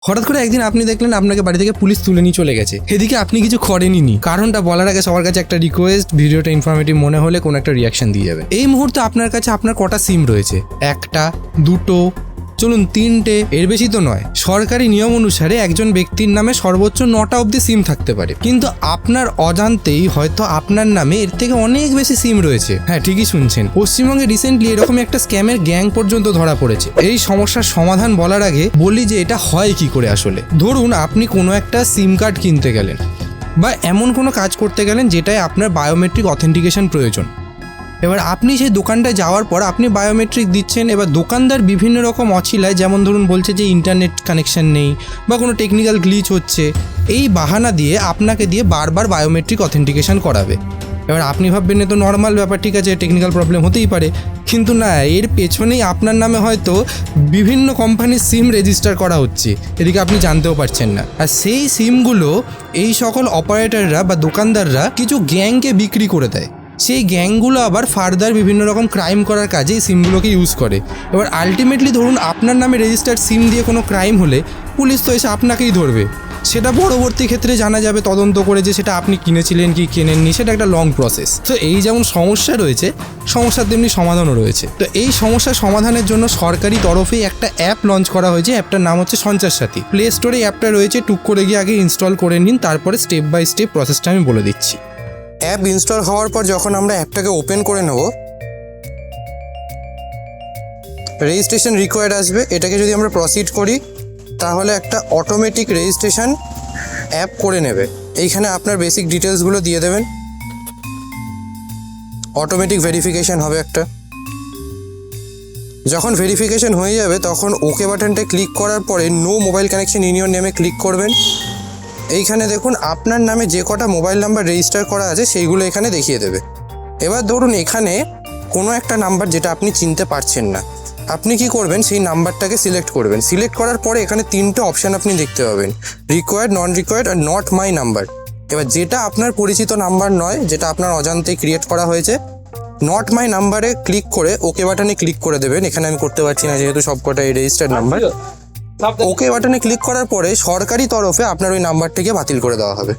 হঠাৎ করে একদিন আপনি দেখলেন আপনাকে বাড়ি থেকে পুলিশ তুলে নিয়ে চলে গেছে, এদিকে আপনি কিছু করেনই। কারণটা বলার আগে সবার কাছে একটা রিকোয়েস্ট, ভিডিওটা ইনফরমেটিভ মনে হলে কোনো একটা রিয়াকশন দিয়ে যাবেন। এই মুহূর্তে আপনার কাছে আপনার কটা সিম রয়েছে? একটা, দুটো, চলুন 3টে, এর বেশি তো নয়। সরকারি নিয়ম অনুসারে একজন ব্যক্তির নামে সর্বোচ্চ 9টা অবধি সিম থাকতে পারে, কিন্তু আপনার অজান্তেই হয়তো আপনার নামে এর থেকে অনেক বেশি সিম রয়েছে। হ্যাঁ, ঠিকই শুনছেন, পশ্চিমবঙ্গে রিসেন্টলি এরকম একটা স্ক্যামের গ্যাং পর্যন্ত ধরা পড়েছে। এই সমস্যার সমাধান বলার আগে বলি যে এটা হয় কি করে আসলে। ধরুন আপনি কোনো একটা সিম কার্ড কিনতে গেলেন বা এমন কোনো কাজ করতে গেলেন যেটায় আপনার বায়োমেট্রিক অথেন্টিকেশন প্রয়োজন। এবার আপনি সেই দোকানটায় যাওয়ার পর আপনি বায়োমেট্রিক দিচ্ছেন। এবার দোকানদার বিভিন্ন রকম অছিলায়, যেমন ধরুন বলছে যে ইন্টারনেট কানেকশন নেই বা কোনো টেকনিক্যাল গ্লিচ হচ্ছে, এই বাহানা দিয়ে আপনাকে দিয়ে বারবার বায়োমেট্রিক অথেন্টিকেশন করাবে। এবার আপনি ভাববেন এ তো নর্মাল ব্যাপার, ঠিক আছে, টেকনিক্যাল প্রবলেম হতেই পারে। কিন্তু না, এর পেছনেই আপনার নামে হয়তো বিভিন্ন কোম্পানির সিম রেজিস্টার করা হচ্ছে, এদিকে আপনি জানতেও পারছেন না। আর সেই সিমগুলো এই সকল অপারেটররা বা দোকানদাররা কিছু গ্যাংকে বিক্রি করে দেয়। সেই গ্যাংগুলো আবার ফার্দার বিভিন্ন রকম ক্রাইম করার কাজে এই সিমগুলোকে ইউজ করে। এবার আলটিমেটলি ধরুন আপনার নামে রেজিস্টার্ড সিম দিয়ে কোনো ক্রাইম হলে পুলিশ তো এসে আপনাকেই ধরবে। সেটা পরবর্তী ক্ষেত্রে জানা যাবে তদন্ত করে যে সেটা আপনি কিনেছিলেন কি কেনেননি, সেটা একটা লং প্রসেস। তো এই যেমন সমস্যা রয়েছে, সমস্যার তেমনি সমাধানও রয়েছে। তো এই সমস্যার সমাধানের জন্য সরকারি তরফে একটা অ্যাপ লঞ্চ করা হয়েছে। অ্যাপটার নাম হচ্ছে সঞ্চার সাথী। প্লে স্টোরে অ্যাপটা রয়েছে, টুক করে গিয়ে আগে ইনস্টল করে নিন, তারপরে স্টেপ বাই স্টেপ প্রসেসটা আমি বলে দিচ্ছি। অ্যাপ ইনস্টল হওয়ার পর যখন আমরা অ্যাপটাকে ওপেন করে নেব, রেজিস্ট্রেশন রিকোয়ার্ড আসবে। এটাকে যদি আমরা প্রসিড করি তাহলে একটা অটোমেটিক রেজিস্ট্রেশন অ্যাপ করে নেবে। এইখানে আপনার বেসিক ডিটেলসগুলো দিয়ে দেবেন, অটোমেটিক ভেরিফিকেশান হবে একটা। যখন ভেরিফিকেশান হয়ে যাবে তখন ওকে বাটনটা ক্লিক করার পরে no mobile connection in your নেমে ক্লিক করবেন। এইখানে দেখুন আপনার নামে যে কটা মোবাইল নাম্বার রেজিস্টার করা আছে সেইগুলো এখানে দেখিয়ে দেবে। এবার ধরুন এখানে কোনো একটা নাম্বার যেটা আপনি চিনতে পারছেন না, আপনি কি করবেন, সেই নাম্বারটাকে সিলেক্ট করবেন। সিলেক্ট করার পরে এখানে 3টে অপশান আপনি দেখতে পাবেন, required, non required are not my number. এবার যেটা আপনার পরিচিত নাম্বার নয়, যেটা আপনার অজান্তেই ক্রিয়েট করা হয়েছে, নট মাই নাম্বারে ক্লিক করে ওকে বাটনে ক্লিক করে দেবেন। এখানে আমি করতে পারছি না যেহেতু সবকটা এই রেজিস্টার্ড নাম্বার। ওকে বাটনে ক্লিক করার পরে সরকারি তরফে আপনার ওই নাম্বারটিকে বাতিল করে দেওয়া হবে।